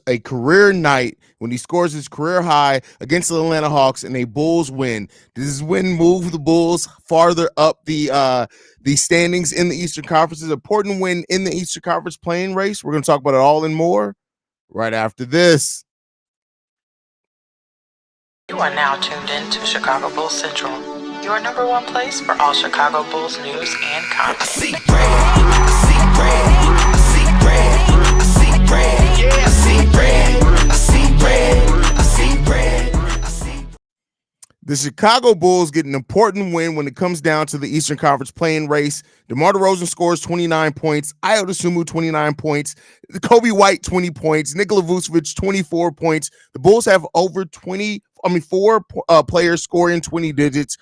a career night when he scores his career high against the Atlanta Hawks and a Bulls win. Does this win move the Bulls farther up the standings in the Eastern Conference? It's an important win in the Eastern Conference playing race. We're going to talk about it all and more right after this. You are now tuned in to Chicago Bulls Central, your number one place for all Chicago Bulls news and content. I see red, I see red, I see red, I see red, yeah, I see red, I see red, I see red, I see. The Chicago Bulls get an important win when it comes down to the Eastern Conference playing race. DeMar DeRozan scores 29 points, Ayo Dosunmu 29 points, Kobe White 20 points, Nikola Vucevic 24 points. The Bulls have over four players scoring 20 digits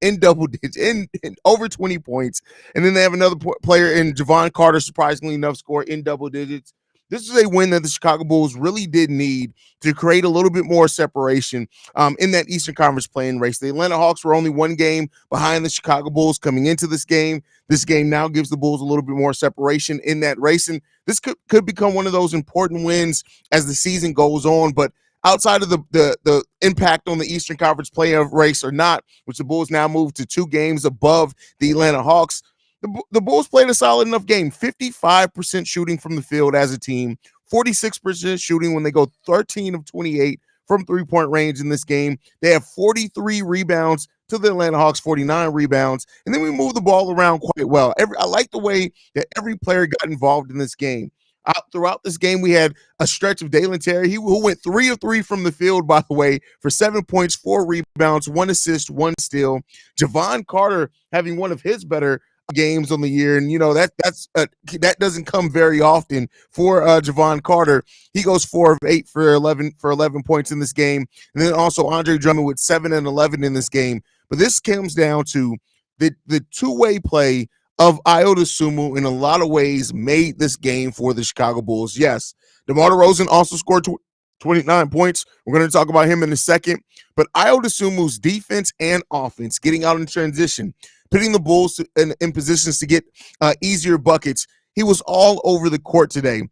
in double digits, in over 20 points. And then they have another player in Javon Carter, surprisingly enough, score in double digits. This is a win that the Chicago Bulls really did need to create a little bit more separation in that Eastern Conference playing race. The Atlanta Hawks were only one game behind the Chicago Bulls coming into this game. This game now gives the Bulls a little bit more separation in that race. And this could become one of those important wins as the season goes on. But outside of the impact on the Eastern Conference playoff race or not, which the Bulls now move to 2 games above the Atlanta Hawks, the Bulls played a solid enough game. 55% shooting from the field as a team, 46% shooting when they go 13 of 28 from three-point range in this game. They have 43 rebounds to the Atlanta Hawks, 49 rebounds. And then we move the ball around quite well. I like the way that every player got involved in this game. Throughout this game, we had a stretch of Dalen Terry, who went 3 of 3 from the field, by the way, for 7 points, 4 rebounds, 1 assist, 1 steal. Javon Carter having one of his better games on the year, and that doesn't come very often for Javon Carter. He goes 4 of 8 for 11 points in this game, and then also Andre Drummond with 7 and 11 in this game. But this comes down to the two-way play of Ayo Dosunmu in a lot of ways made this game for the Chicago Bulls. Yes, DeMar DeRozan also scored 29 points. We're going to talk about him in a second. But Ayo Dosunmu's defense and offense, getting out in transition, putting the Bulls in positions to get easier buckets. He was all over the court today,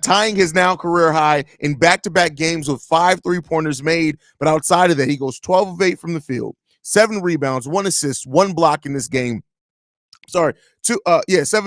tying his now career high in back-to-back games with 5 3-pointers made. But outside of that, he goes 12 of 8 from the field, 7 rebounds, 1 assist, 1 block in this game. 7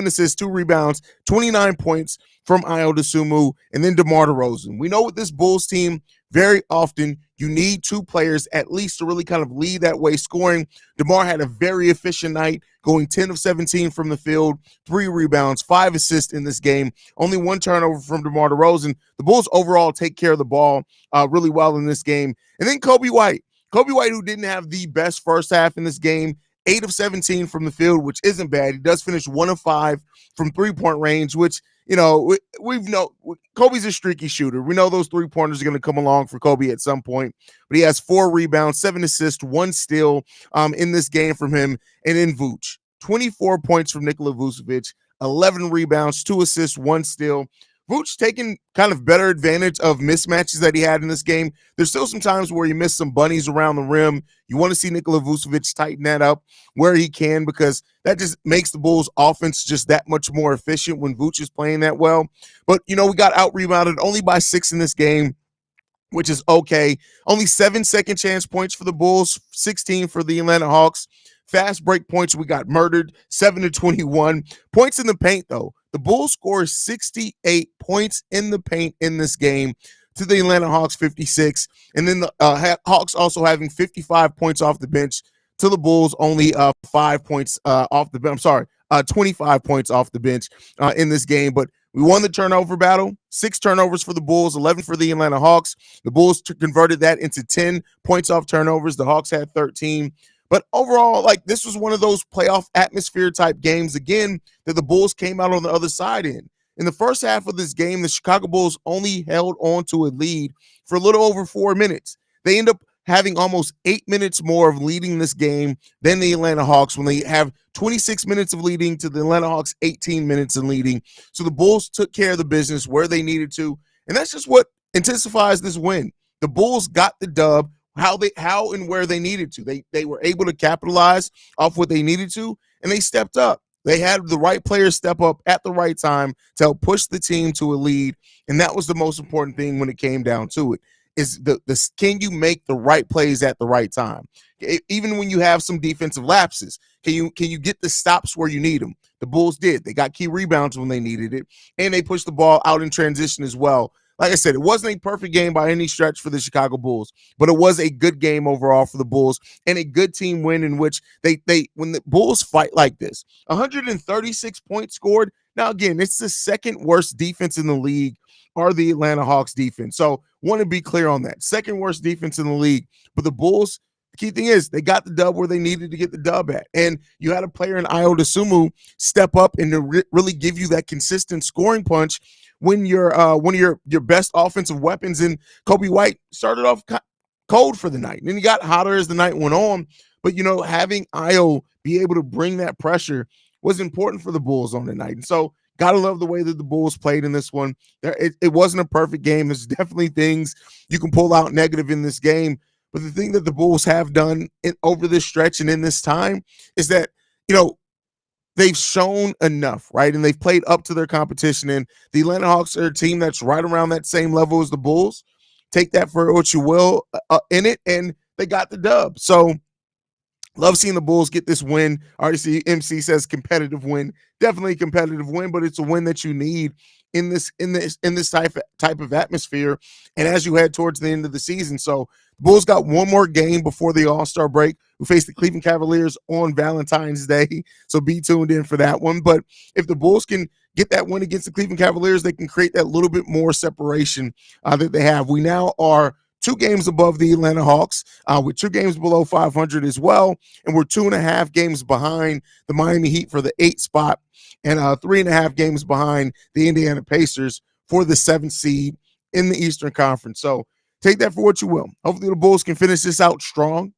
assists, 2 rebounds, 29 points from Ayo Dosunmu, and then DeMar DeRozan. We know with this Bulls team, very often you need 2 players at least to really kind of lead that way scoring. DeMar had a very efficient night, going 10 of 17 from the field, 3 rebounds, 5 assists in this game, only 1 turnover from DeMar DeRozan. The Bulls overall take care of the ball really well in this game. And then Kobe White, who didn't have the best first half in this game, 8 of 17 from the field, which isn't bad. He does finish 1 of 5 from three-point range, which, Kobe's a streaky shooter. We know those three-pointers are going to come along for Kobe at some point, but he has 4 rebounds, 7 assists, 1 steal in this game from him. And then Vooch, 24 points from Nikola Vucevic, 11 rebounds, 2 assists, 1 steal. Vooch taking kind of better advantage of mismatches that he had in this game. There's still some times where he missed some bunnies around the rim. You want to see Nikola Vucevic tighten that up where he can, because that just makes the Bulls' offense just that much more efficient when Vooch is playing that well. But, we got out-rebounded only by 6 in this game, which is okay. Only 7 second chance points for the Bulls, 16 for the Atlanta Hawks. Fast break points, we got murdered, 7 to 21. Points in the paint, though. The Bulls score 68 points in the paint in this game to the Atlanta Hawks 56. And then the Hawks also having 55 points off the bench to the Bulls only 5 points off the bench. I'm sorry, 25 points off the bench in this game. But we won the turnover battle. 6 turnovers for the Bulls, 11 for the Atlanta Hawks. The Bulls converted that into 10 points off turnovers. The Hawks had 13. But overall, this was one of those playoff atmosphere type games, again, that the Bulls came out on the other side in. In the first half of this game, the Chicago Bulls only held on to a lead for a little over 4 minutes. They end up having almost 8 minutes more of leading this game than the Atlanta Hawks, when they have 26 minutes of leading to the Atlanta Hawks 18 minutes in leading. So the Bulls took care of the business where they needed to, and that's just what intensifies this win. The Bulls got the dub how and where they needed to. They were able to capitalize off what they needed to, and they stepped up. They had the right players step up at the right time to help push the team to a lead, and that was the most important thing when it came down to it. Is the can you make the right plays at the right time? Even when you have some defensive lapses, can you get the stops where you need them? The Bulls did. They got key rebounds when they needed it, and they pushed the ball out in transition as well. Like I said, it wasn't a perfect game by any stretch for the Chicago Bulls, but it was a good game overall for the Bulls and a good team win in which they when the Bulls fight like this, 136 points scored. Now, again, it's the second worst defense in the league are the Atlanta Hawks defense. So want to be clear on that. Second worst defense in the league. But the Bulls, the key thing is they got the dub where they needed to get the dub at. And you had a player in Ayo Dosunmu step up and to really give you that consistent scoring punch when you're one of your best offensive weapons in Kobe White started off cold for the night. And then he got hotter as the night went on. But, having Ayo be able to bring that pressure was important for the Bulls on the night. And so got to love the way that the Bulls played in this one. It wasn't a perfect game. There's definitely things you can pull out negative in this game. But the thing that the Bulls have done over this stretch and in this time is that, they've shown enough, right? And they've played up to their competition. And the Atlanta Hawks are a team that's right around that same level as the Bulls. Take that for what you will in it. And they got the dub. So love seeing the Bulls get this win. Already see MC says competitive win. Definitely a competitive win, but it's a win that you need in this type of atmosphere. And as you head towards the end of the season. So the Bulls got one more game before the All-Star break. We face the Cleveland Cavaliers on Valentine's Day. So be tuned in for that one. But if the Bulls can get that win against the Cleveland Cavaliers, they can create that little bit more separation that they have. We now are 2 games above the Atlanta Hawks, with 2 games below 500 as well. And we're 2.5 games behind the Miami Heat for the 8th spot and 3.5 games behind the Indiana Pacers for the 7th seed in the Eastern Conference. So take that for what you will. Hopefully the Bulls can finish this out strong,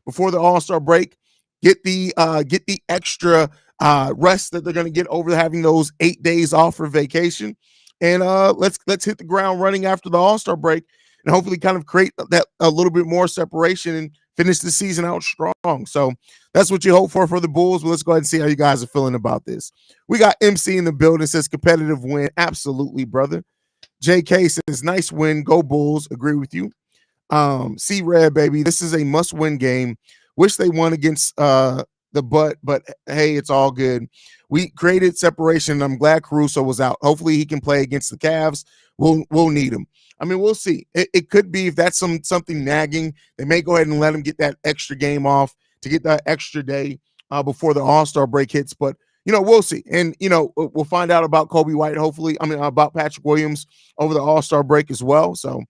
before the All-Star break. Get the extra rest that they're going to get over having those 8 days off for vacation. And let's hit the ground running after the All-Star break and hopefully kind of create that a little bit more separation and finish the season out strong. So that's what you hope for the Bulls. But let's go ahead and see how you guys are feeling about this. We got MC in the building, says competitive win. Absolutely, brother. JK says nice win. Go Bulls. Agree with you. C Red, baby. This is a must-win game. Wish they won against the but hey, it's all good. We created separation. I'm glad Caruso was out. Hopefully he can play against the Cavs. We'll need him. I mean, we'll see. It could be if that's something nagging, they may go ahead and let him get that extra game off to get that extra day before the All-Star break hits. But, we'll see. And, we'll find out about Kobe White, hopefully. About Patrick Williams over the All-Star break as well. So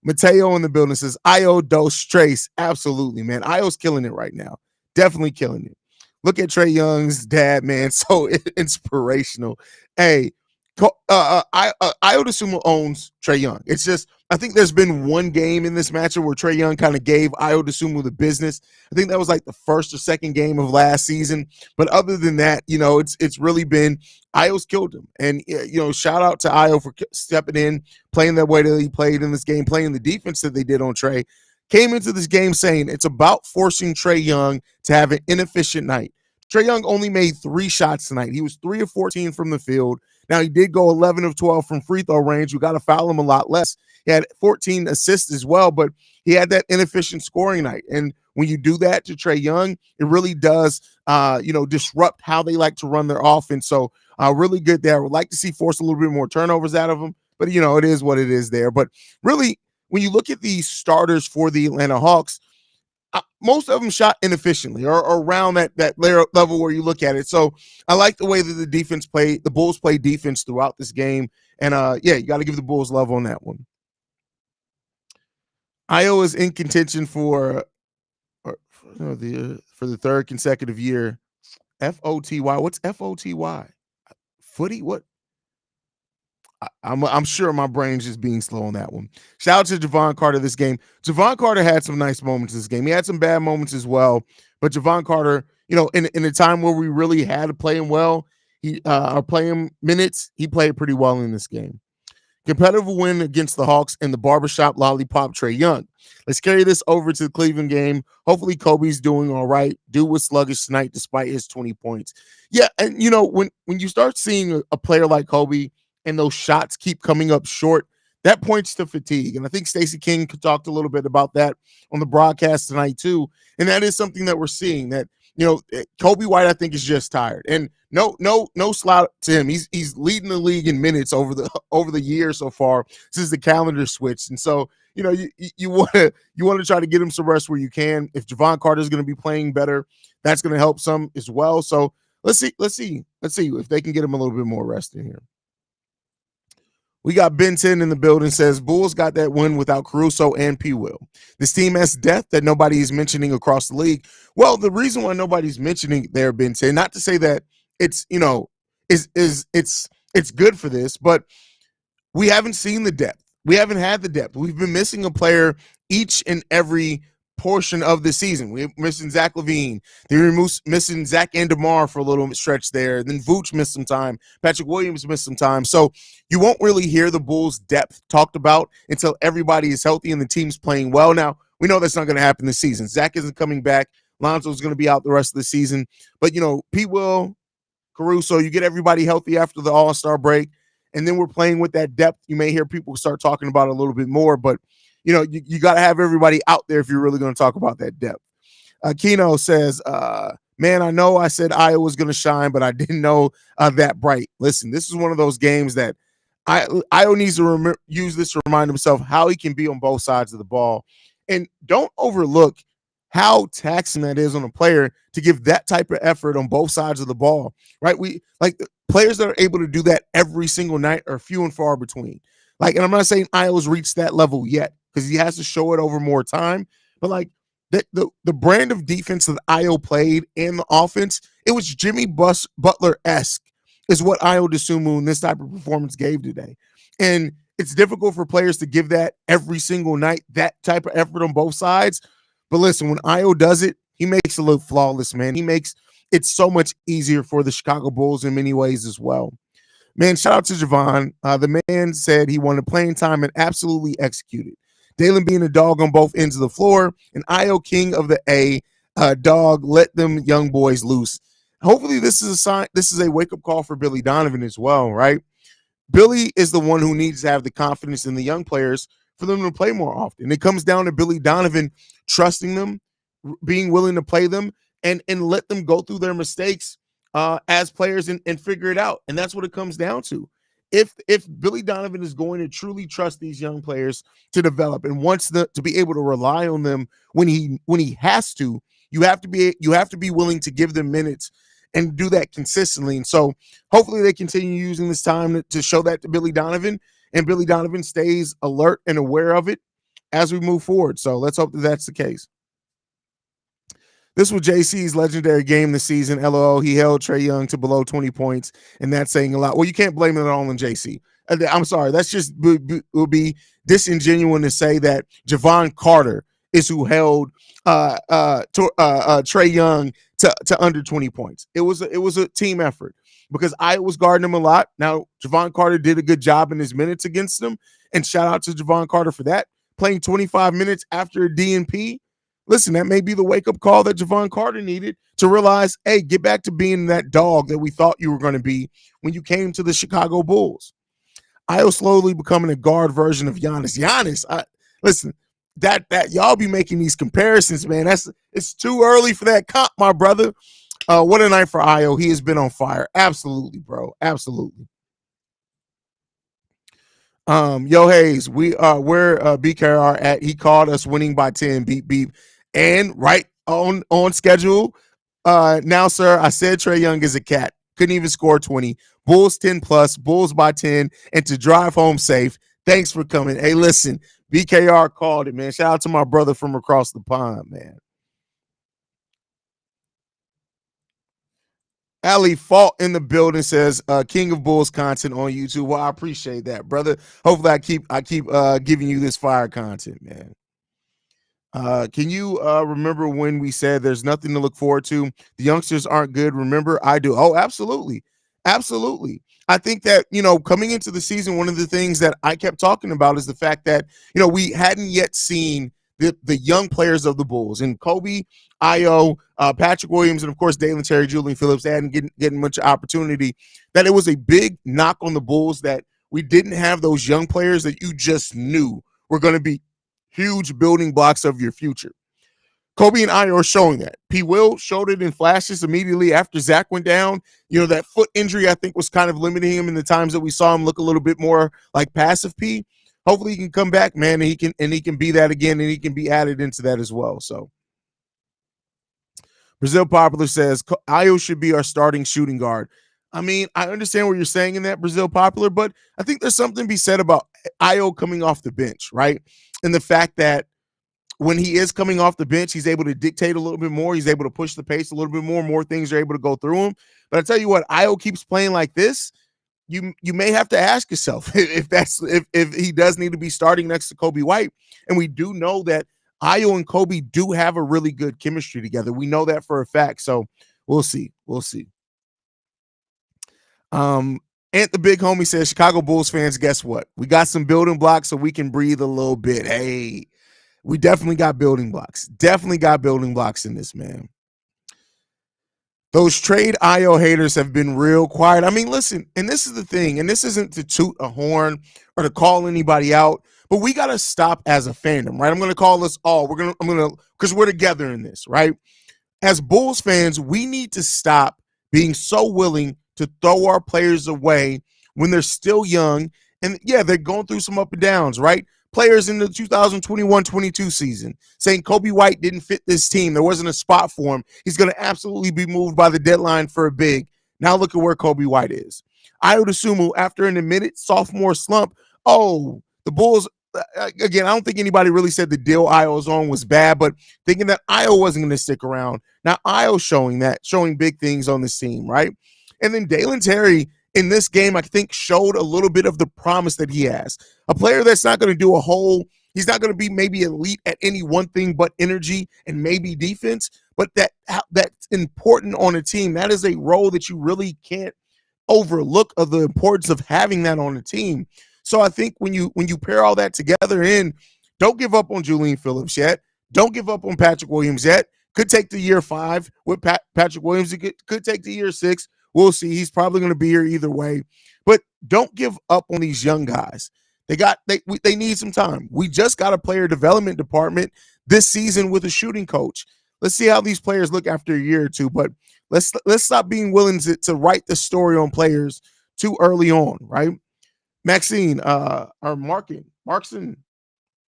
Mateo in the building says, Ayo Dos Trace. Absolutely, man. Ayo's killing it right now. Definitely killing it. Look at Trey Young's dad, man. So inspirational. Hey, Ayo Dosunmu owns Trey Young. It's just, I think there's been one game in this matchup where Trey Young kind of gave Ayo Dosunmu the business. I think that was like the first or second game of last season. But other than that, it's really been Ayo's killed him. And, shout out to Ayo for stepping in, playing that way that he played in this game, playing the defense that they did on Trey. Came into this game saying it's about forcing Trey Young to have an inefficient night. Trey Young only made 3 shots tonight. He was 3 of 14 from the field. Now, he did go 11 of 12 from free throw range. We got to foul him a lot less. He had 14 assists as well, but he had that inefficient scoring night. And when you do that to Trey Young, it really does, disrupt how they like to run their offense. So really good there. I would like to see force a little bit more turnovers out of him, but, it is what it is there. But really, when you look at the starters for the Atlanta Hawks, most of them shot inefficiently or around that level where you look at it. So I like the way that the Bulls play defense throughout this game. And you got to give the Bulls love on that one. Ayo is in contention for the third consecutive year. FOTY. What's FOTY? Footy? What? I'm sure my brain's just being slow on that one. Shout out to Javon Carter this game. Javon Carter had some nice moments this game. He had some bad moments as well. But Javon Carter, in a time where we really had to play him well, or play him minutes, he played pretty well in this game. Competitive win against the Hawks and the barbershop lollipop Trey Young. Let's carry this over to the Cleveland game. Hopefully, Kobe's doing all right. Dude was sluggish tonight despite his 20 points. Yeah, and when you start seeing a player like Kobe and those shots keep coming up short, that points to fatigue. And I think Stacey King talked a little bit about that on the broadcast tonight too. And that is something that we're seeing, that Kobe White, I think, is just tired. And no slouch to him. He's leading the league in minutes over the year so far since the calendar switched. And so, you want to try to get him some rest where you can. If Javon Carter is going to be playing better, that's going to help some as well. So let's see if they can get him a little bit more rest in here. We got Benton in the building, says Bulls got that win without Caruso and P. Will. This team has depth that nobody is mentioning across the league. Well, the reason why nobody's mentioning there, Benton, not to say that it's it's good for this, but we haven't seen the depth. We haven't had the depth. We've been missing a player each and every portion of the season. We're missing Zach LaVine. They were missing Zach and DeMar for a little stretch there. Then Vooch missed some time. Patrick Williams missed some time. So you won't really hear the Bulls' depth talked about until everybody is healthy and the team's playing well. Now, we know that's not going to happen this season. Zach isn't coming back. Lonzo's going to be out the rest of the season. But, Pete Will, Caruso, you get everybody healthy after the All-Star break, and then we're playing with that depth. You may hear people start talking about it a little bit more, but you got to have everybody out there if you're really going to talk about that depth. Keno says, man, I know I said Iowa was going to shine, but I didn't know that bright. Listen, this is one of those games that Iowa needs to use this to remind himself how he can be on both sides of the ball. And don't overlook how taxing that is on a player to give that type of effort on both sides of the ball, right? We like the players that are able to do that every single night are few and far between. And I'm not saying Iowa's reached that level yet because he has to show it over more time. But the brand of defense that Ayo played and the offense, it was Jimmy Butler-esque is what Ayo Dosunmu and this type of performance gave today. And it's difficult for players to give that every single night, that type of effort on both sides. But listen, when Ayo does it, he makes it look flawless, man. He makes it so much easier for the Chicago Bulls in many ways as well. Man, shout out to Javon. The man said he wanted playing time and absolutely executed. Dalen being a dog on both ends of the floor, and Ayo king of the A, dog, let them young boys loose. Hopefully this is a sign. This is a wake-up call for Billy Donovan as well, right? Billy is the one who needs to have the confidence in the young players for them to play more often. It comes down to Billy Donovan trusting them, being willing to play them, and let them go through their mistakes as players and figure it out. And that's what it comes down to. If Billy Donovan is going to truly trust these young players to develop and wants to be able to rely on them when he has to, you have to be willing to give them minutes and do that consistently. And so hopefully they continue using this time to show that to Billy Donovan, and Billy Donovan stays alert and aware of it as we move forward. So let's hope that that's the case. This was JC's legendary game this season. LOL, he held Trey Young to below 20 points, and that's saying a lot. Well, you can't blame it all on JC. I'm sorry. That's just would be disingenuous to say that Javon Carter is who held Trey Young to under 20 points. It was a team effort because I was guarding him a lot. Now, Javon Carter did a good job in his minutes against them, and shout out to Javon Carter for that. Playing 25 minutes after a DNP. Listen, that may be the wake-up call that Javon Carter needed to realize, hey, get back to being that dog that we thought you were going to be when you came to the Chicago Bulls. Ayo slowly becoming a guard version of Giannis. Listen, that y'all be making these comparisons, man. It's too early for that comp, my brother. What a night for Ayo. He has been on fire. Absolutely, bro. Absolutely. Yo, Haize, where BKR at? He called us winning by 10. Beep beep. And right on schedule. Now, sir, I said Trey Young is a cat. Couldn't even score 20. Bulls 10 plus, Bulls by 10, and to drive home safe. Thanks for coming. Hey, listen, BKR called it, man. Shout out to my brother from across the pond, man. Ali Fault in the building says, King of Bulls content on YouTube. Well, I appreciate that, brother. Hopefully I keep giving you this fire content, man. Can you remember when we said there's nothing to look forward to? The youngsters aren't good. Remember, I do. Oh, absolutely. Absolutely. I think that, coming into the season, one of the things that I kept talking about is the fact that, we hadn't yet seen the young players of the Bulls, and Kobe, Ayo, Patrick Williams, and of course Dalen Terry, Julian Phillips. They hadn't getting much opportunity. That it was a big knock on the Bulls that we didn't have those young players that you just knew were going to be huge building blocks of your future. Kobe and Ayo are showing that. P. Will showed it in flashes immediately after Zach went down. That foot injury, I think, was kind of limiting him in the times that we saw him look a little bit more like passive P. Hopefully he can come back, man, and he can be that again, and he can be added into that as well. So Brazil Popular says Ayo should be our starting shooting guard. I mean, I understand what you're saying in that, Brazil Popular, but I think there's something to be said about Ayo coming off the bench, right? And the fact that when he is coming off the bench, he's able to dictate a little bit more. He's able to push the pace a little bit more. More things are able to go through him. But I tell you what, Ayo keeps playing like this. You may have to ask yourself if he does need to be starting next to Kobe White. And we do know that Ayo and Kobe do have a really good chemistry together. We know that for a fact. So we'll see. We'll see. Ant the Big Homie says, Chicago Bulls fans, guess what? We got some building blocks so we can breathe a little bit. Hey, we definitely got building blocks. Definitely got building blocks in this, man. Those trade Ayo haters have been real quiet. I mean, listen, and this is the thing, and this isn't to toot a horn or to call anybody out, but we got to stop as a fandom, right? I'm going to call us all. Because we're together in this, right? As Bulls fans, we need to stop being so willing to throw our players away when they're still young. And yeah, they're going through some up and downs, right? Players in the 2021-22 season saying Kobe White didn't fit this team. There wasn't a spot for him. He's going to absolutely be moved by the deadline for a big. Now look at where Kobe White is. Ayo Dosunmu, after an admitted sophomore slump, the Bulls, again, I don't think anybody really said the deal Ayo was on was bad, but thinking that Ayo wasn't going to stick around. Now Ayo showing big things on this team, right? And then Dalen Terry, in this game, I think showed a little bit of the promise that he has. A player that's not going to do he's not going to be maybe elite at any one thing but energy and maybe defense, but that's important on a team. That is a role that you really can't overlook of the importance of having that on a team. So I think when you pair all that together in, don't give up on Julian Phillips yet. Don't give up on Patrick Williams yet. Could take the year 5 with Patrick Williams. It could take the year 6. We'll see. He's probably going to be here either way. But don't give up on these young guys. They need some time. We just got a player development department this season with a shooting coach. Let's see how these players look after a year or two. But let's stop being willing to write the story on players too early on, right? Maxine, or Markson.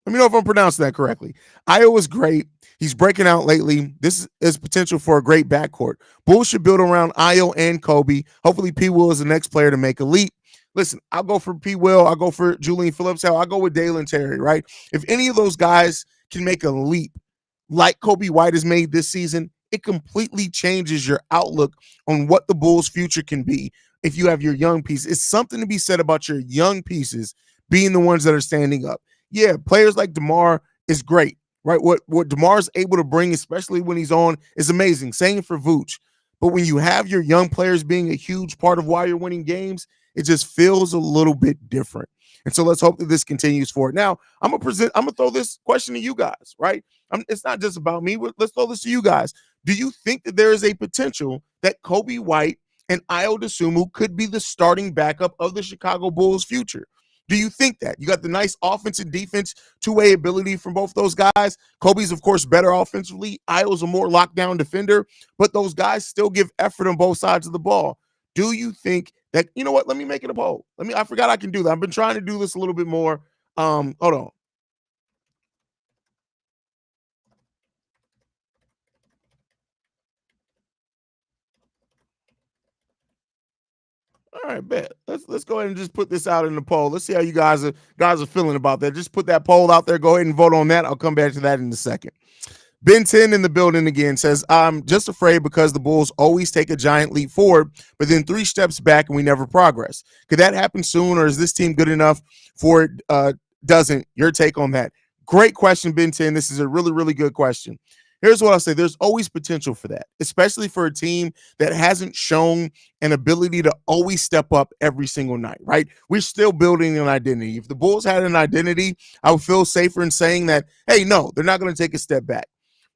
Let me know if I'm pronouncing that correctly. Ayo is great. He's breaking out lately. This is potential for a great backcourt. Bulls should build around Ayo and Kobe. Hopefully, P. Will is the next player to make a leap. Listen, I'll go for P. Will. I'll go for Julian Phillips. Hell, I'll go with Dalen Terry, right? If any of those guys can make a leap like Kobe White has made this season, it completely changes your outlook on what the Bulls' future can be if you have your young pieces. It's something to be said about your young pieces being the ones that are standing up. Yeah, players like DeMar is great, right? What DeMar is able to bring, especially when he's on, is amazing. Same for Vooch. But when you have your young players being a huge part of why you're winning games, it just feels a little bit different. And so let's hope that this continues forward. Now, I'm gonna throw this question to you guys, right? It's not just about me. Let's throw this to you guys. Do you think that there is a potential that Kobe White and Ayo Dosunmu could be the starting backup of the Chicago Bulls' future? Do you think that? You got the nice offense and defense, two-way ability from both those guys. Kobe's, of course, better offensively. Ayo's a more lockdown defender, but those guys still give effort on both sides of the ball. Do you think that, you know what? Let me make it a poll. I forgot I can do that. I've been trying to do this a little bit more. Hold on. All right, bet. Let's go ahead and just put this out in the poll. Let's see how you guys are feeling about that. Just put that poll out there. Go ahead and vote on that. I'll come back to that in a second. Ben 10 in the building again says, I'm just afraid because the Bulls always take a giant leap forward, but then 3 steps back and we never progress. Could that happen soon, or is this team good enough for it? Doesn't? Your take on that? Great question, Ben 10. This is a really, really good question. here's what I'll say. There's always potential for that, especially for a team that hasn't shown an ability to always step up every single night, right? We're still building an identity. If the Bulls had an identity, I would feel safer in saying that, hey, no, they're not going to take a step back.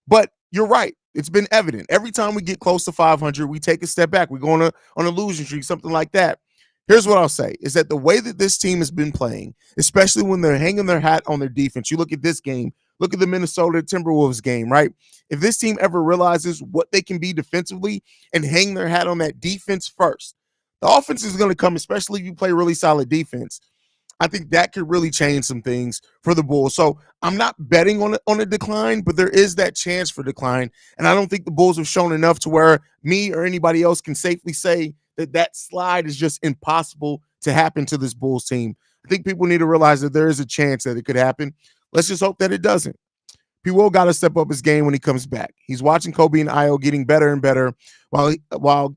But you're right. It's been evident. Every time we get close to 500, we take a step back. We go on a losing streak, something like that. Here's what I'll say is that the way that this team has been playing, especially when they're hanging their hat on their defense, you look at this game, look at the Minnesota Timberwolves game, right? If this team ever realizes what they can be defensively and hang their hat on that defense first, the offense is going to come, especially if you play really solid defense. I think that could really change some things for the Bulls. So I'm not betting on a decline, but there is that chance for decline. And I don't think the Bulls have shown enough to where me or anybody else can safely say that slide is just impossible to happen to this Bulls team. I think people need to realize that there is a chance that it could happen. Let's just hope that it doesn't. P. Will got to step up his game when he comes back. He's watching Kobe and Ayo getting better and better while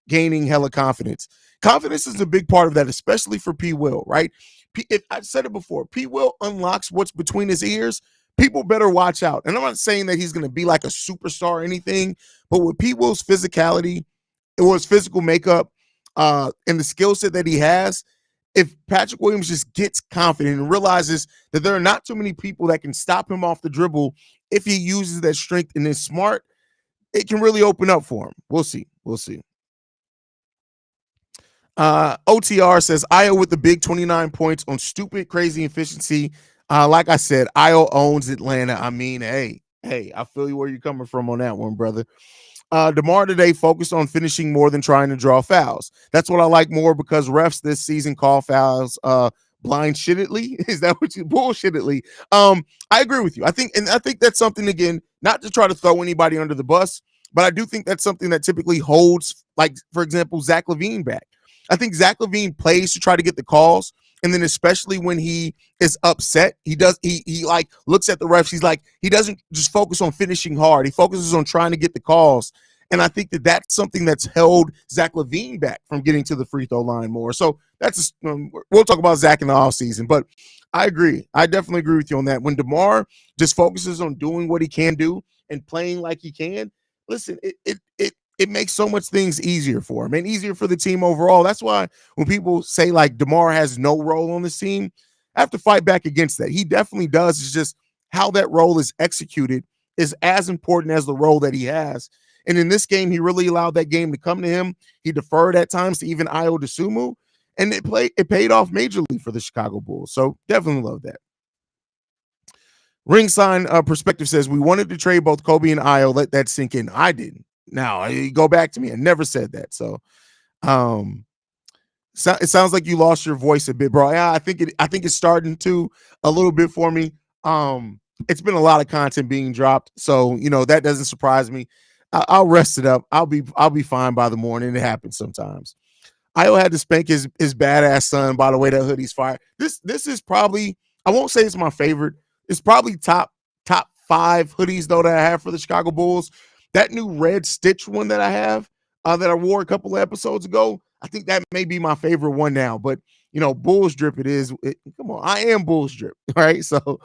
gaining hella confidence. Confidence is a big part of that, especially for P. Will, right? If I said it before, P. Will unlocks what's between his ears. People better watch out. And I'm not saying that he's going to be like a superstar or anything, but with P. Will's physicality or his physical makeup and the skill set that he has, if Patrick Williams just gets confident and realizes that there are not too many people that can stop him off the dribble, if he uses that strength and is smart, it can really open up for him. We'll see. We'll see. OTR says Ayo with the big 29 points on stupid, crazy efficiency. Like I said, Ayo owns Atlanta. I mean, hey, I feel you where you're coming from on that one, brother. DeMar today focused on finishing more than trying to draw fouls. That's what I like more because refs this season call fouls blind shittedly. Is that what you bullshittedly? I agree with you. I think that's something, again, not to try to throw anybody under the bus, but I do think that's something that typically holds, like, for example, Zach LaVine back. I think Zach LaVine plays to try to get the calls. And then especially when he is upset, he like looks at the refs. He's like, he doesn't just focus on finishing hard. He focuses on trying to get the calls. And I think that's something that's held Zach LaVine back from getting to the free throw line more. So that's we'll talk about Zach in the offseason. But I agree. I definitely agree with you on that. When DeMar just focuses on doing what he can do and playing like he can, listen, it makes so much things easier for him and easier for the team overall. That's why when people say like DeMar has no role on this team, I have to fight back against that. He definitely does. It's just how that role is executed is as important as the role that he has. And in this game, he really allowed that game to come to him. He deferred at times to even Ayo Dosunmu, and it paid off majorly for the Chicago Bulls. So definitely love that. Ring sign perspective says we wanted to trade both Kobe and Ayo. Let that sink in. I didn't. Now you go back to me. I never said that. So, it sounds like you lost your voice a bit, bro. Yeah, I think it's starting to a little bit for me. It's been a lot of content being dropped, so that doesn't surprise me. I'll rest it up. I'll be fine by the morning. It happens sometimes. Ayo had to spank his badass son. By the way, that hoodie's fire. This is probably, I won't say it's my favorite. It's probably top 5 hoodies though that I have for the Chicago Bulls. That new red stitch one that I have that I wore a couple of episodes ago, I think that may be my favorite one now. But, Bulls drip it is. Come on, I am Bulls drip, right? So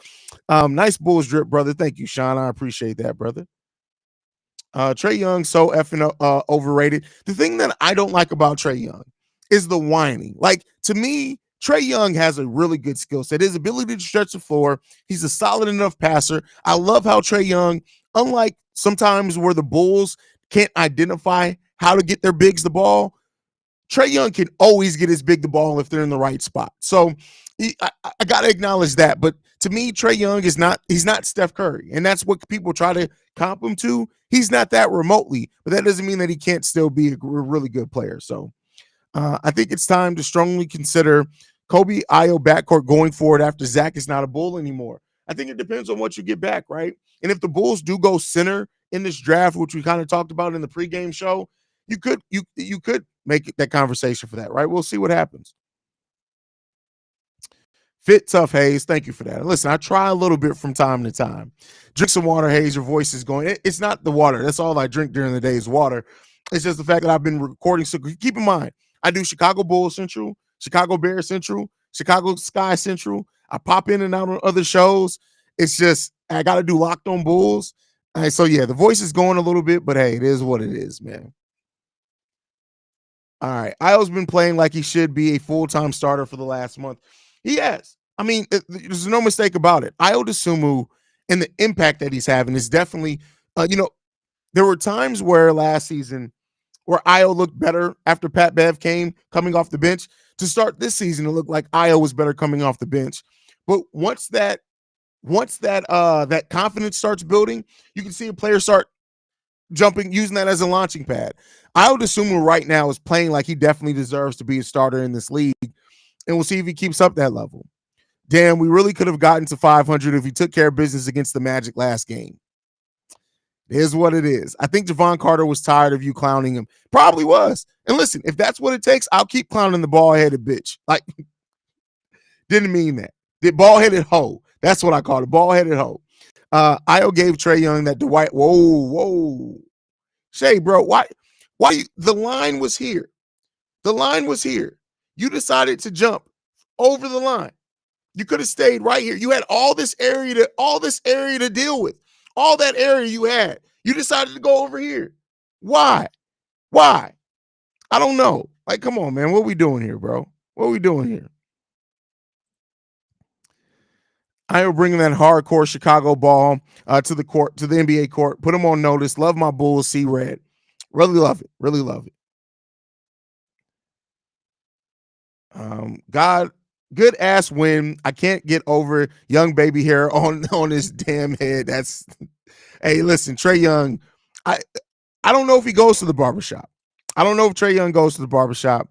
nice Bulls drip, brother. Thank you, Sean. I appreciate that, brother. Trey Young, so effing overrated. The thing that I don't like about Trey Young is the whining. Like, to me, Trey Young has a really good skill set. His ability to stretch the floor. He's a solid enough passer. I love how Trey Young, unlike sometimes where the Bulls can't identify how to get their bigs the ball, Trey Young can always get his big the ball if they're in the right spot. So I got to acknowledge that. But to me, Trey Young he's not Steph Curry. And that's what people try to comp him to. He's not that remotely, but that doesn't mean that he can't still be a really good player. So I think it's time to strongly consider Kobe Ayo backcourt going forward after Zach is not a Bull anymore. I think it depends on what you get back, right? And if the Bulls do go center in this draft, which we kind of talked about in the pregame show, you could make that conversation for that, right? We'll see what happens. Fit tough, Haize. Thank you for that. Listen, I try a little bit from time to time. Drink some water, Haize. Your voice is going. It's not the water. That's all I drink during the day is water. It's just the fact that I've been recording. So keep in mind, I do Chicago Bulls Central, Chicago Bears Central, Chicago Sky Central. I pop in and out on other shows. It's just I got to do Locked on Bulls. All right, so yeah, the voice is going a little bit, but hey, it is what it is, man. All right, Ayo's been playing like he should be a full-time starter for the last month. He has. I mean, there's no mistake about it. Ayo Dosunmu and the impact that he's having is definitely, there were times where last season where Ayo looked better after Pat Bev came coming off the bench. To start this season, it looked like Ayo was better coming off the bench. But once that confidence starts building, you can see a player start jumping, using that as a launching pad. Ayo Dosunmu right now is playing like he definitely deserves to be a starter in this league, and we'll see if he keeps up that level. Damn, we really could have gotten to 500 if he took care of business against the Magic last game. It is what it is. I think Javon Carter was tired of you clowning him. Probably was. And listen, if that's what it takes, I'll keep clowning the ball-headed bitch. Like, didn't mean that. The ball-headed hoe. That's what I call it. Ball-headed hoe. Ayo gave Trey Young that Dwight. Whoa. Shay, bro, why the line was here. The line was here. You decided to jump over the line. You could have stayed right here. You had all this area to deal with. All that area you had. You decided to go over here. Why? I don't know. Like, come on, man. What we doing here, bro? What we doing here? Ayo bringing that hardcore Chicago ball to the court, to the NBA court. Put them on notice. Love my Bulls. See red. Really love it. Really love it. God, good ass win. I can't get over young baby hair on his damn head. That's hey, listen, Trey Young. I don't know if he goes to the barbershop. I don't know if Trey Young goes to the barbershop.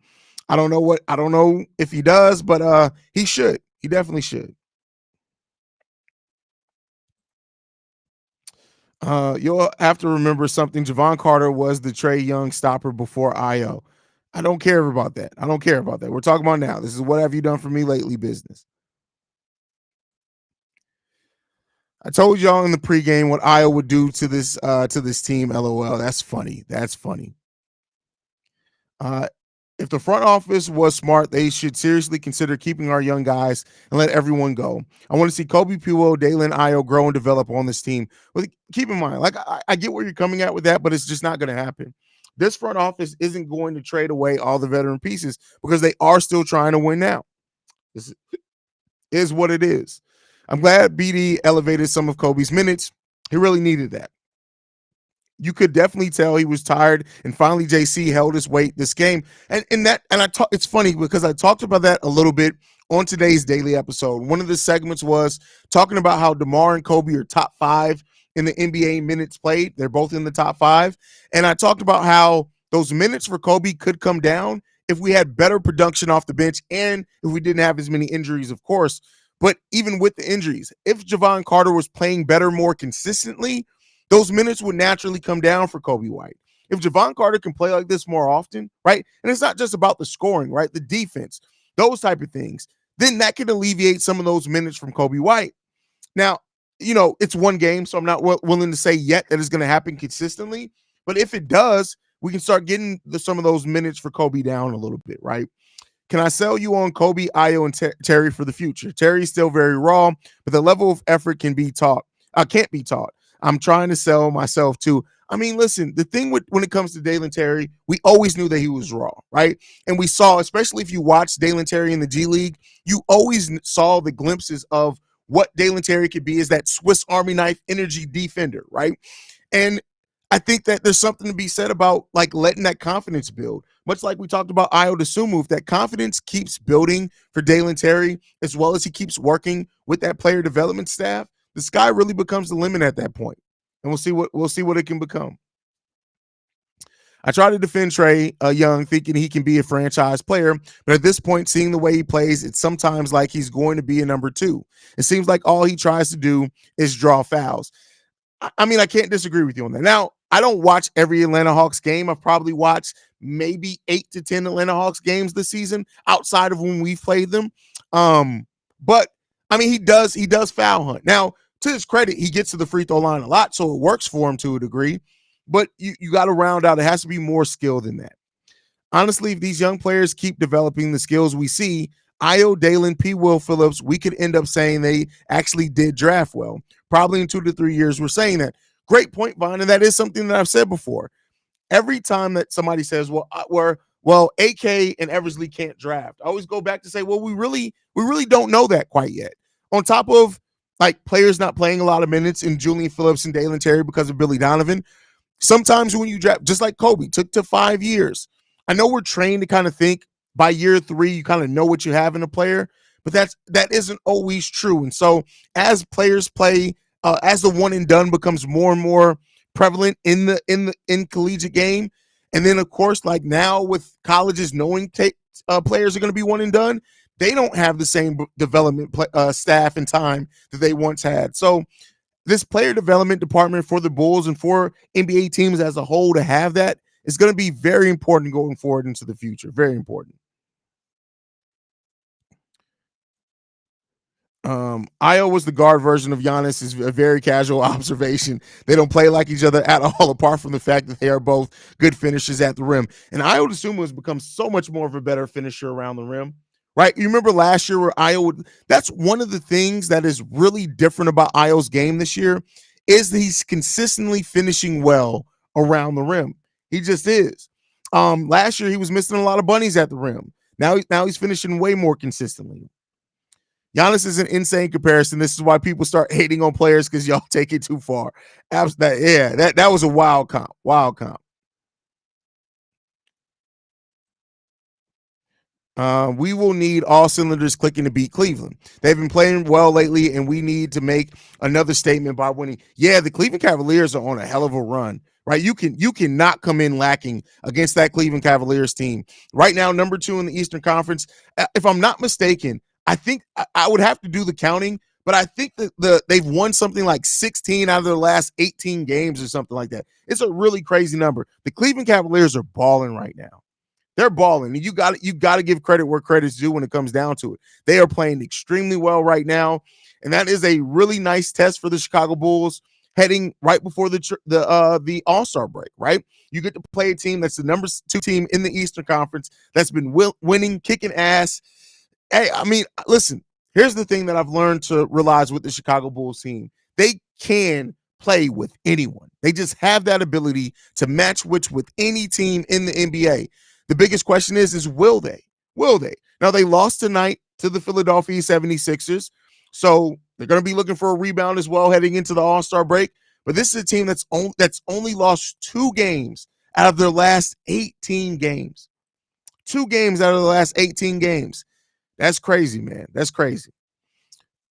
I don't know if he does, but he should. He definitely should. You'll have to remember something. Javon Carter was the Trey Young stopper before Ayo. I don't care about that. We're talking about now. This is what have you done for me lately business. I told y'all in the pregame what Ayo would do to this team. LOL. That's funny. If the front office was smart, they should seriously consider keeping our young guys and let everyone go. I want to see Kobe Puo, Dalen, Ayo grow and develop on this team. But keep in mind, like I get where you're coming at with that, but it's just not going to happen. This front office isn't going to trade away all the veteran pieces because they are still trying to win now. This is what it is. I'm glad BD elevated some of Kobe's minutes. He really needed that. You could definitely tell he was tired, and finally JC held his weight this game. It's funny because I talked about that a little bit on today's daily episode. One of the segments was talking about how DeMar and Kobe are top 5 in the NBA minutes played. They're both in the top 5. And I talked about how those minutes for Kobe could come down if we had better production off the bench and if we didn't have as many injuries, of course. But even with the injuries, if Javon Carter was playing better more consistently, those minutes would naturally come down for Kobe White. If Javon Carter can play like this more often, right? And it's not just about the scoring, right? The defense, those type of things, then that can alleviate some of those minutes from Kobe White. Now, it's one game, so I'm not willing to say yet that it's going to happen consistently. But if it does, we can start getting some of those minutes for Kobe down a little bit, right? Can I sell you on Kobe, Ayo, and Terry for the future? Terry's still very raw, but the level of effort can't be taught. I'm trying to sell myself too. I mean, listen, the thing when it comes to Dalen Terry, we always knew that he was raw, right? And we saw, especially if you watch Dalen Terry in the G League, you always saw the glimpses of what Dalen Terry could be as that Swiss Army knife energy defender, right? And I think that there's something to be said about like letting that confidence build. Much like we talked about Ayo Dosunmu, if that confidence keeps building for Dalen Terry, as well as he keeps working with that player development staff, the sky really becomes the limit at that point. And we'll see what it can become. I try to defend Trey Young, thinking he can be a franchise player, but at this point, seeing the way he plays, it's sometimes like he's going to be a number 2. It seems like all he tries to do is draw fouls. I mean, I can't disagree with you on that. Now, I don't watch every Atlanta Hawks game. I've probably watched maybe 8 to 10 Atlanta Hawks games this season outside of when we've played them. But I mean, he does foul hunt. Now, to his credit, he gets to the free throw line a lot, so it works for him to a degree. But you got to round out. It has to be more skill than that. Honestly, if these young players keep developing the skills we see, Ayo, Dalen, P. Will Phillips, we could end up saying they actually did draft well. Probably in 2 to 3 years, we're saying that. Great point, Vaughn. And that is something that I've said before. Every time that somebody says, AK and Eversley can't draft, I always go back to say, well, we really don't know that quite yet. On top of like players not playing a lot of minutes in Julian Phillips and Dalen Terry because of Billy Donovan, sometimes when you draft, just like Kobe, took to 5 years. I know we're trained to kind of think by year 3, you kind of know what you have in a player, but that isn't always true. And so as players play, as the one and done becomes more and more prevalent in collegiate game, and then of course, like now with colleges knowing players are going to be one and done, they don't have the same development staff and time that they once had. So this player development department for the Bulls and for NBA teams as a whole to have that is going to be very important going forward into the future. Very important. Ayo was the guard version of Giannis is a very casual observation. They don't play like each other at all, apart from the fact that they are both good finishers at the rim. And Ayo Dosunmu has become so much more of a better finisher around the rim. Right? You remember last year where that's one of the things that is really different about Ayo's game this year is that he's consistently finishing well around the rim. He just is. Last year he was missing a lot of bunnies at the rim. Now he's finishing way more consistently. Giannis is an insane comparison. This is why people start hating on players because y'all take it too far. That was a wild comp. Wild comp. We will need all cylinders clicking to beat Cleveland. They've been playing well lately, and we need to make another statement by winning. Yeah, the Cleveland Cavaliers are on a hell of a run, right? You cannot come in lacking against that Cleveland Cavaliers team. Right now, number 2 in the Eastern Conference. If I'm not mistaken, I think I would have to do the counting, but I think that they've won something like 16 out of their last 18 games or something like that. It's a really crazy number. The Cleveland Cavaliers are balling right now. They're balling, and you got to give credit where credit's due when it comes down to it. They are playing extremely well right now, and that is a really nice test for the Chicago Bulls heading right before the All-Star break. Right, you get to play a team that's the number 2 team in the Eastern Conference that's been winning, kicking ass. Hey, I mean, listen. Here's the thing that I've learned to realize with the Chicago Bulls team: they can play with anyone. They just have that ability to match wits with any team in the NBA. The biggest question is will they? Will they? Now, they lost tonight to the Philadelphia 76ers, so they're going to be looking for a rebound as well heading into the All-Star break. But this is a team that's only lost 2 games out of their last 18 games. 2 games out of the last 18 games. That's crazy, man. That's crazy.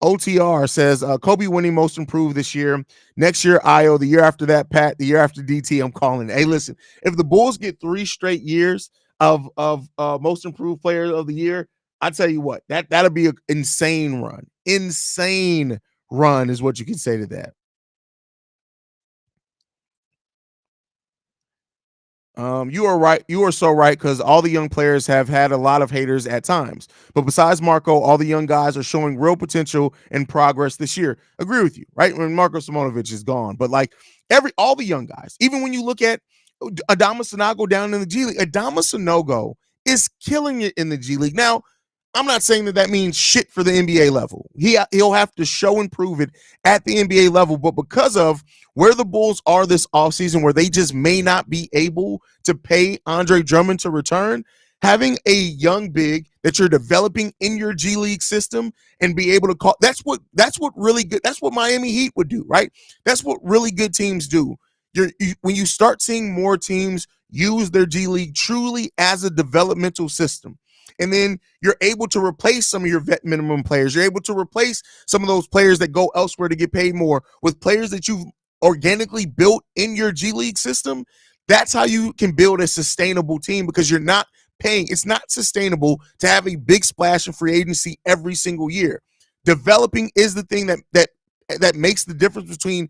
OTR says Kobe winning most improved this year. Next year, Ayo. The year after that, Pat. The year after DT, I'm calling it. Hey, listen, if the Bulls get 3 straight years of most improved player of the year, I tell you what, that'll be an insane run. Insane run is what you can say to that. You are right. You are so right, because all the young players have had a lot of haters at times. But besides Marco, all the young guys are showing real potential and progress this year. Agree with you, right? When Marco Simonovic is gone, but like all the young guys, even when you look at Adama Sanogo down in the G League, Adama Sanogo is killing it in the G League. Now, I'm not saying that means shit for the NBA level. He'll have to show and prove it at the NBA level, but because of where the Bulls are this offseason, where they just may not be able to pay Andre Drummond to return, having a young big that you're developing in your G League system and be able to call, that's what really good, that's what Miami Heat would do, right? That's what really good teams do. When you start seeing more teams use their G League truly as a developmental system, and then you're able to replace some of your vet minimum players. You're able to replace some of those players that go elsewhere to get paid more with players that you've organically built in your G League system. That's how you can build a sustainable team, because you're not paying. It's not sustainable to have a big splash in free agency every single year. Developing is the thing that makes the difference between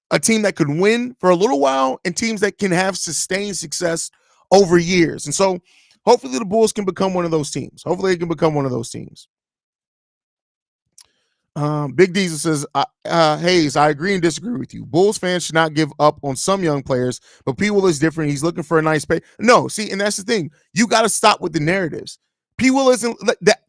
a team that could win for a little while and teams that can have sustained success over years. And so hopefully the Bulls can become one of those teams. Hopefully they can become one of those teams. Big Diesel says, Haize, I agree and disagree with you. Bulls fans should not give up on some young players, but P. Will is different. He's looking for a nice pay. No, see, and that's the thing. You got to stop with the narratives. P. Will isn't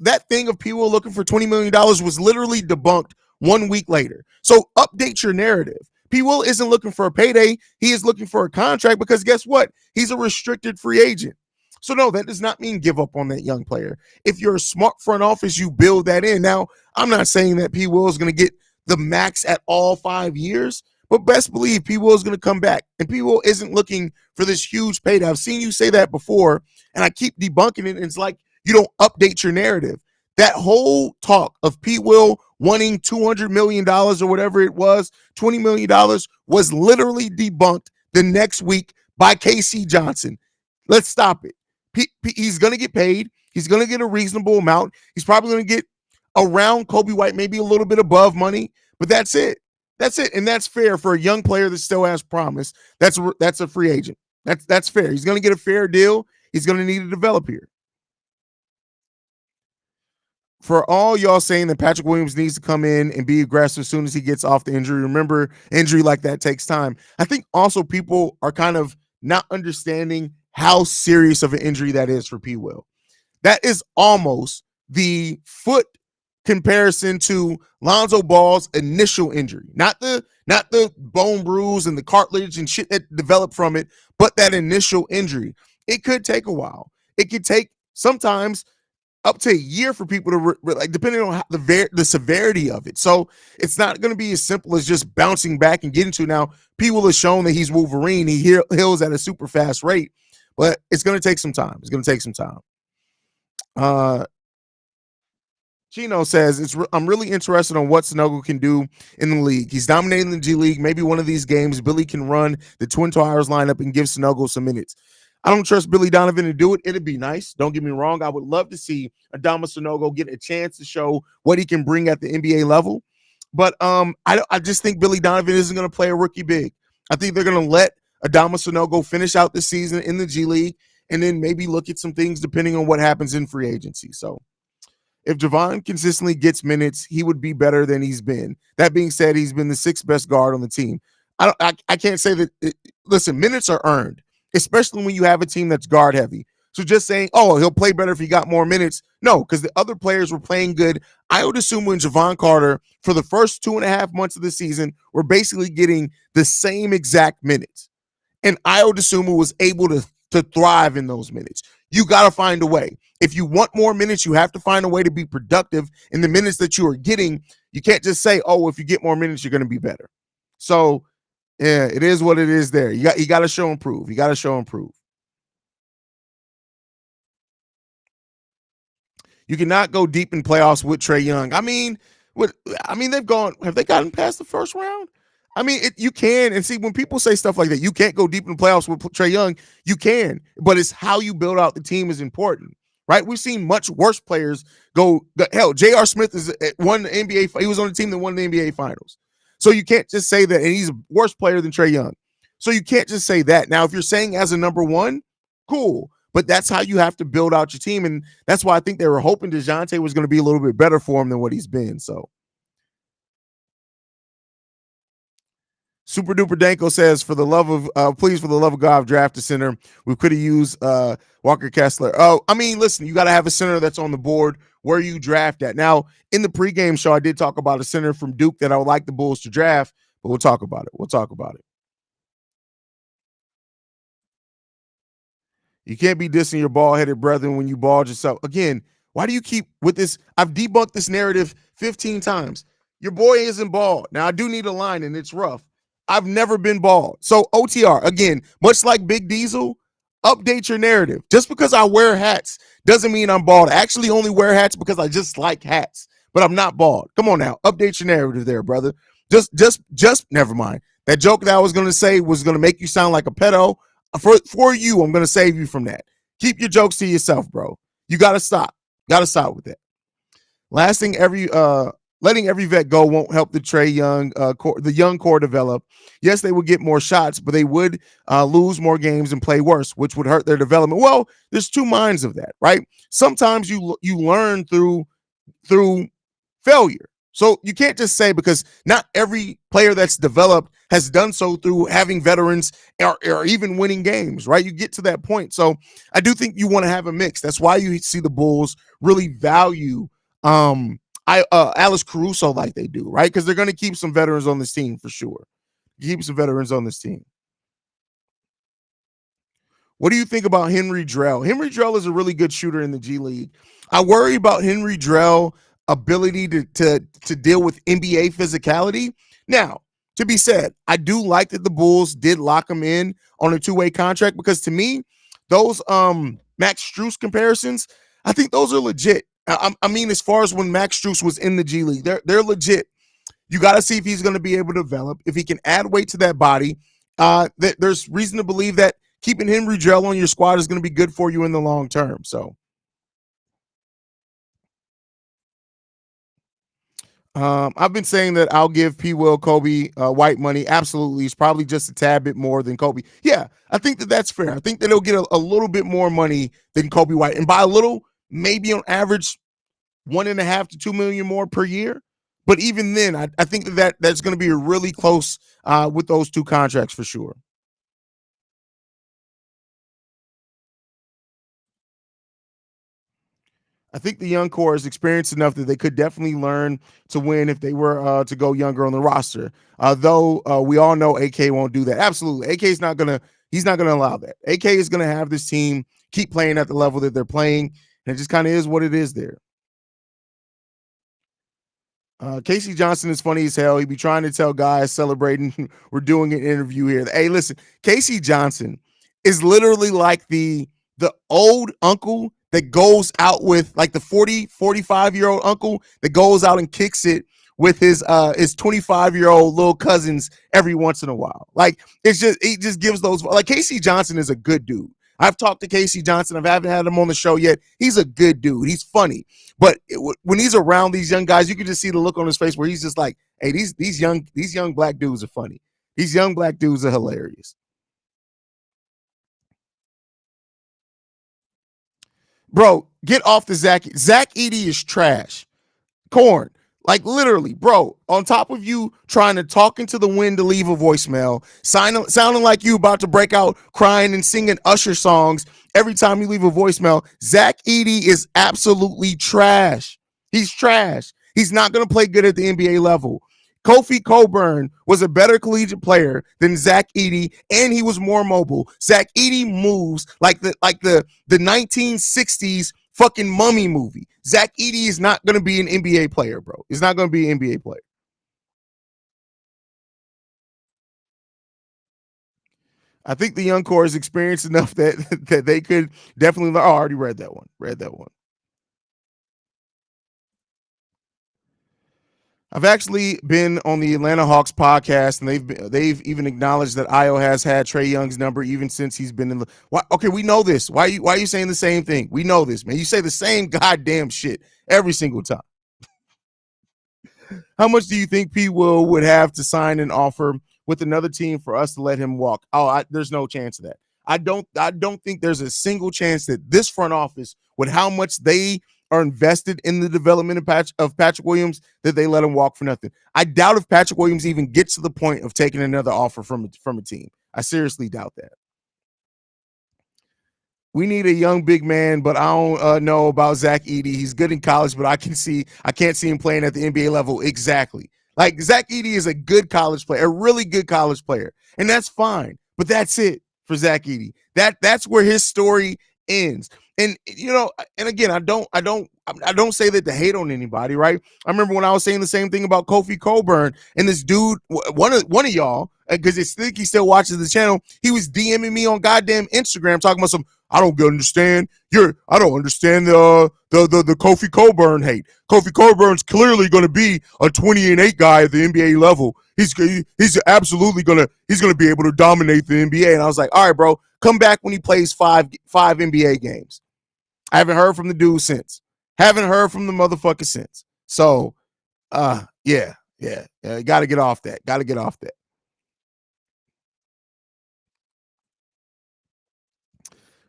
that thing of P. Will looking for $20 million was literally debunked 1 week later. So update your narrative, P. Will isn't looking for a payday. He is looking for a contract because guess what? He's a restricted free agent. So no, that does not mean give up on that young player. If you're a smart front office, you build that in. Now, I'm not saying that P. Will is going to get the max at all 5 years, but best believe P. Will is going to come back. And P. Will isn't looking for this huge payday. I've seen you say that before, and I keep debunking it. And it's like you don't update your narrative. That whole talk of P. Will wanting $200 million or whatever it was, $20 million, was literally debunked the next week by KC Johnson. Let's stop it. He's going to get paid. He's going to get a reasonable amount. He's probably going to get around Kobe White, maybe a little bit above money, but that's it. That's it. And that's fair for a young player that still has promise. That's a free agent. That's fair. He's going to get a fair deal. He's going to need to develop here. For all y'all saying that Patrick Williams needs to come in and be aggressive as soon as he gets off the injury, remember, injury like that takes time. I think also people are kind of not understanding how serious of an injury that is for P. Will. That is almost the foot comparison to Lonzo Ball's initial injury, not the bone bruise and the cartilage and shit that developed from it, but that initial injury. It could take a while. It could take sometimes up to a year for people to like, depending on how the severity of it. So it's not going to be as simple as just bouncing back and getting to. Now, P. Will has shown that he's Wolverine. He heals at a super fast rate, but it's going to take some time. It's going to take some time. Chino says, I'm really interested on what Sanogo can do in the league. He's dominating the G League. Maybe one of these games, Billy can run the Twin Towers lineup and give Sanogo some minutes. I don't trust Billy Donovan to do it. It'd be nice. Don't get me wrong. I would love to see Adama Sanogo get a chance to show what he can bring at the NBA level. But I just think Billy Donovan isn't going to play a rookie big. I think they're going to let Adama Sanogo finish out the season in the G League and then maybe look at some things depending on what happens in free agency. So if Javon consistently gets minutes, he would be better than he's been. That being said, he's been the sixth best guard on the team. I can't say that. Listen, minutes are earned, especially when you have a team that's guard heavy. So just saying, oh, he'll play better if he got more minutes. No, because the other players were playing good. Ayo Dosunmu and Javon Carter for the first 2.5 months of the season were basically getting the same exact minutes. And Ayo Dosunmu was able to thrive in those minutes. You got to find a way. If you want more minutes, you have to find a way to be productive in the minutes that you are getting. You can't just say, oh, if you get more minutes, you're going to be better. So, yeah, it is what it is there. You got to show and prove. You got to show and prove. You cannot go deep in playoffs with Trey Young. I mean, have they gotten past the first round? I mean, you can. And see, when people say stuff like that, you can't go deep in the playoffs with Trey Young. You can, but it's how you build out the team is important, right? We've seen much worse players go. Hell, J.R. Smith won the NBA. He was on the team that won the NBA Finals. So you can't just say that, and he's a worse player than Trey Young. So you can't just say that. Now, if you're saying as a number one, cool. But that's how you have to build out your team. And that's why I think they were hoping DeJounte was going to be a little bit better for him than what he's been. So Super Duper Danko says, for the love of God, draft a center. We could have used Walker Kessler. Oh, I mean, listen, you got to have a center that's on the board where you draft at. Now, in the pregame show, I did talk about a center from Duke that I would like the Bulls to draft, but we'll talk about it. You can't be dissing your bald-headed brethren when you bald yourself. Again, why do you keep with this? I've debunked this narrative 15 times. Your boy isn't bald. Now, I do need a line, and it's rough. I've never been bald. So, OTR, again, much like Big Diesel, update your narrative. Just because I wear hats doesn't mean I'm bald. I actually only wear hats because I just like hats, but I'm not bald. Come on now. Update your narrative there, brother. Just never mind. That joke that I was going to say was going to make you sound like a pedo. For you, I'm going to save you from that. Keep your jokes to yourself, bro. You got to stop. Got to stop with that. Letting every vet go won't help the Trey Young, the young core develop. Yes, they would get more shots, but they would lose more games and play worse, which would hurt their development. Well, there's two minds of that, right? Sometimes you learn through failure. So you can't just say, because not every player that's developed has done so through having veterans or even winning games, right? You get to that point. So I do think you want to have a mix. That's why you see the Bulls really value Alex Caruso like they do, right? Because they're going to keep some veterans on this team for sure. keep some veterans on this team. What do you think about Henry Drell? Henry Drell is a really good shooter in the G League. I worry about Henry Drell ability to deal with NBA physicality. Now, to be said, I do like that the Bulls did lock him in on a two-way contract, because to me, those Max Strus comparisons, I think those are legit. I mean, as far as when Max Strus was in the G League, they're legit. You got to see if he's going to be able to develop, if he can add weight to that body. There's reason to believe that keeping Henry Drell on your squad is going to be good for you in the long term. So, I've been saying that I'll give P. Will Kobe White money. Absolutely. It's probably just a tad bit more than Kobe. Yeah, I think that that's fair. I think that he'll get a little bit more money than Kobe White. And by a little, maybe on average, 1.5 to 2 million more per year. But even then, I think that's going to be really close with those two contracts for sure. I think the young core is experienced enough that they could definitely learn to win if they were to go younger on the roster. Though we all know AK won't do that. Absolutely, AK's not gonna. He's not gonna allow that. AK is gonna have this team keep playing at the level that they're playing, and it just kind of is what it is there. Casey Johnson is funny as hell. He be trying to tell guys celebrating we're doing an interview here. Hey, listen, Casey Johnson is literally like the old uncle that goes out with, like, the 45-year-old uncle that goes out and kicks it with his 25-year-old little cousins every once in a while. Like, it just gives those, like, Casey Johnson is a good dude. I've talked to Casey Johnson. I haven't had him on the show yet. He's a good dude. He's funny. But when he's around these young guys, you can just see the look on his face where he's just like, hey, these young black dudes are funny. These young black dudes are hilarious. Bro, get off the Zach. Zach Edey is trash. Corn. Like, literally, bro, on top of you trying to talk into the wind to leave a voicemail, sounding like you about to break out crying and singing Usher songs every time you leave a voicemail, Zach Edey is absolutely trash. He's trash. He's not going to play good at the NBA level. Kofi Coburn was a better collegiate player than Zach Edey, and he was more mobile. Zach Edey moves like the 1960s fucking mummy movie. Zach Edey is not going to be an NBA player, bro. He's not going to be an NBA player. I think the young core is experienced enough that they could definitely. Oh, I already read that one. I've actually been on the Atlanta Hawks podcast, and they've even acknowledged that Ayo has had Trey Young's number even since he's been in the. Okay, we know this. Why are you saying the same thing? We know this, man. You say the same goddamn shit every single time. How much do you think P. Will would have to sign an offer with another team for us to let him walk? There's no chance of that. I don't think there's a single chance that this front office, with how much they are invested in the development of Patrick Williams, that they let him walk for nothing. I doubt if Patrick Williams even gets to the point of taking another offer from a team. I seriously doubt that. We need a young big man, but I don't know about Zach Edey. He's good in college, but I can't see him playing at the NBA level. Exactly. Like, Zach Edey is a good college player, a really good college player, and that's fine. But that's it for Zach Edey. That's where his story ends. And and again, I don't say that to hate on anybody, right? I remember when I was saying the same thing about Kofi Coburn, and this dude, one of y'all, because I think he still watches the channel, he was DMing me on goddamn Instagram talking about some. I don't understand. I don't understand the Kofi Coburn hate. Kofi Coburn's clearly going to be a 20-8 guy at the NBA level. He's absolutely gonna be able to dominate the NBA. And I was like, all right, bro, come back when he plays five NBA games. I haven't heard from the dude since. Haven't heard from the motherfucker since. So, yeah. Got to get off that.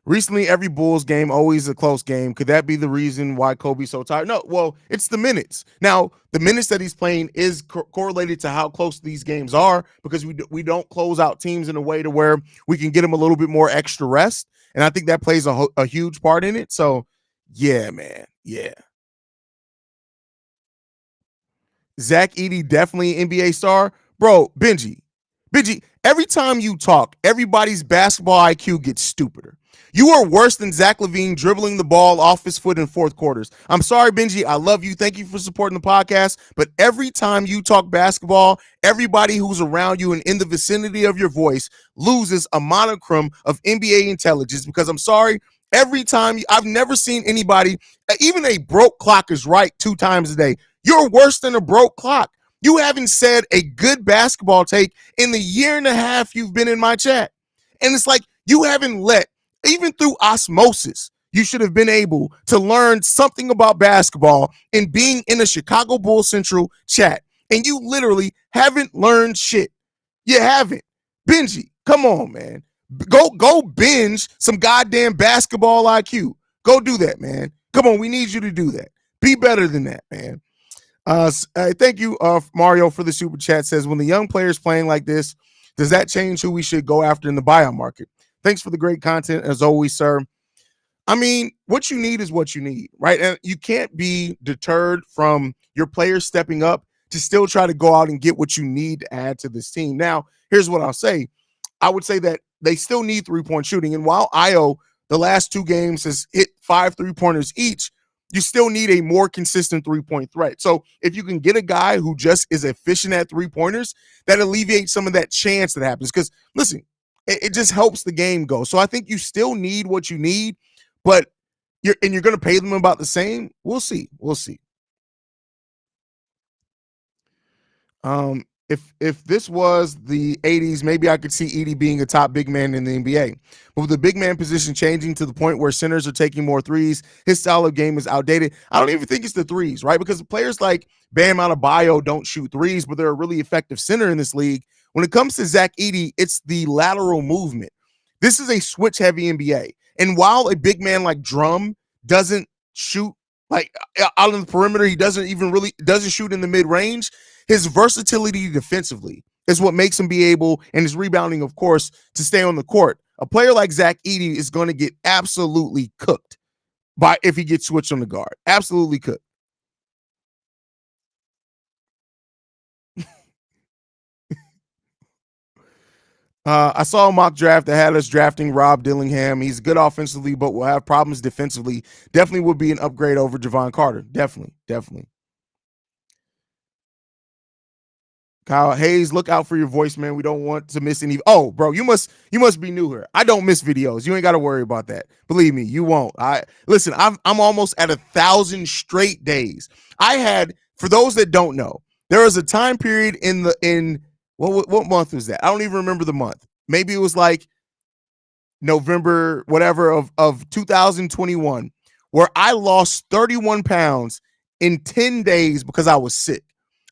Recently, every Bulls game always a close game. Could that be the reason why Kobe's so tired? No, well, it's the minutes. Now, the minutes that he's playing is correlated to how close these games are, because we don't close out teams in a way to where we can get them a little bit more extra rest, and I think that plays a huge part in it. So, yeah, man, yeah. Zach Edey definitely NBA star, bro. Benji, Benji, every time you talk, everybody's basketball IQ gets stupider. You are worse than Zach LaVine dribbling the ball off his foot in fourth quarters. I'm sorry, Benji. I love you. Thank you for supporting the podcast. But every time you talk basketball, everybody who's around you and in the vicinity of your voice loses a monochrome of NBA intelligence. Because I'm sorry, every time I've never seen anybody, even a broke clock is right 2 times a day. You're worse than a broke clock. You haven't said a good basketball take in the year and a half you've been in my chat. And it's like you haven't let, even through osmosis, you should have been able to learn something about basketball in being in a Chicago Bulls Central chat. And you literally haven't learned shit. You haven't. Benji, come on, man. Go binge some goddamn basketball IQ. Go do that, man. Come on, we need you to do that. Be better than that, man. Thank you, Mario, for the super chat. Says, when the young players playing like this, does that change who we should go after in the buyout market? Thanks for the great content, as always, sir. I mean, what you need is what you need, right? And you can't be deterred from your players stepping up to still try to go out and get what you need to add to this team. Now, here's what I'll say. I would say that they still need three-point shooting. And while Ayo, the last 2 games, has hit 5 3-pointers each, you still need a more consistent three-point threat. So if you can get a guy who just is efficient at three-pointers, that alleviates some of that chance that happens. Because, listen, it just helps the game go. So I think you still need what you need, but you're going to pay them about the same. We'll see. We'll see. If this was the 80s, maybe I could see Edie being a top big man in the NBA. But with the big man position changing to the point where centers are taking more threes, his style of game is outdated. I don't even think it's the threes, right? Because players like Bam Adebayo don't shoot threes, but they're a really effective center in this league. When it comes to Zach Edey, it's the lateral movement. This is a switch-heavy NBA. And while a big man like Drum doesn't shoot like out on the perimeter, he doesn't shoot in the mid-range, his versatility defensively is what makes him be able, and his rebounding, of course, to stay on the court. A player like Zach Edey is going to get absolutely cooked if he gets switched on the guard. Absolutely cooked. I saw a mock draft that had us drafting Rob Dillingham. He's good offensively, but will have problems defensively. Definitely would be an upgrade over Javon Carter. Definitely. Kyle Haize, look out for your voice, man. We don't want to miss any. Oh, bro, you must be new here. I don't miss videos. You ain't got to worry about that. Believe me, you won't. Listen. I'm almost at 1,000 straight days. I had, for those that don't know, there was a time period in what month was that? I don't even remember the month. Maybe it was like November, whatever of 2021, where I lost 31 pounds in 10 days because I was sick.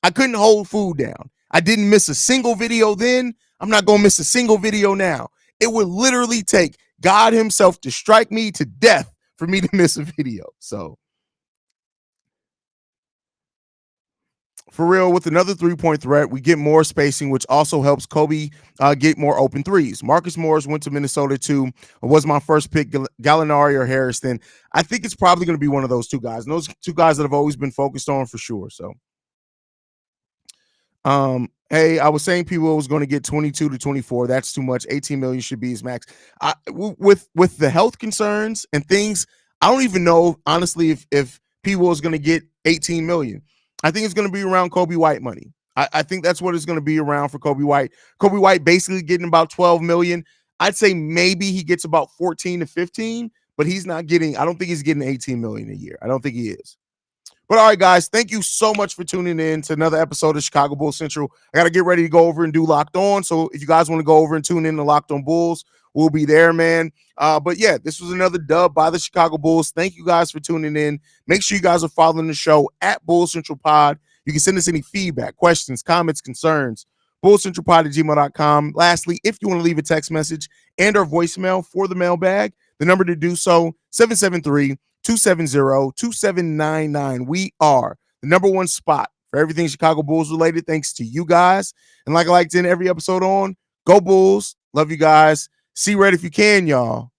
I couldn't hold food down. I didn't miss a single video then. I'm not going to miss a single video now. It would literally take God himself to strike me to death for me to miss a video. So, for real, with another three-point threat, we get more spacing, which also helps Kobe get more open threes. Marcus Morris went to Minnesota too. Was my first pick, Gallinari or Harrison? I think it's probably going to be one of those 2 guys. And those 2 guys that I've always been focused on for sure. So, hey, I was saying people was going to get 22 to 24. That's too much. 18 million should be his max. With the health concerns and things, I don't even know, honestly, if people is going to get 18 million. I think it's going to be around Kobe White money. I think that's what it's going to be around for Kobe White. Kobe White basically getting about 12 million. I'd say maybe he gets about 14 to 15, but he's not getting, I don't think he's getting 18 million a year. I don't think he is. But all right, guys, thank you so much for tuning in to another episode of Chicago Bulls Central. I got to get ready to go over and do Locked On. So if you guys want to go over and tune in to Locked On Bulls, we'll be there, man. But yeah, this was another dub by the Chicago Bulls. Thank you guys for tuning in. Make sure you guys are following the show at Bulls Central Pod. You can send us any feedback, questions, comments, concerns, bullcentralpod@gmail.com. Lastly, if you want to leave a text message and or voicemail for the mailbag, the number to do so, 773-270-2799. We are the #1 spot for everything Chicago Bulls related, thanks to you guys. And like I like to end every episode on, go Bulls. Love you guys. See red if you can, y'all.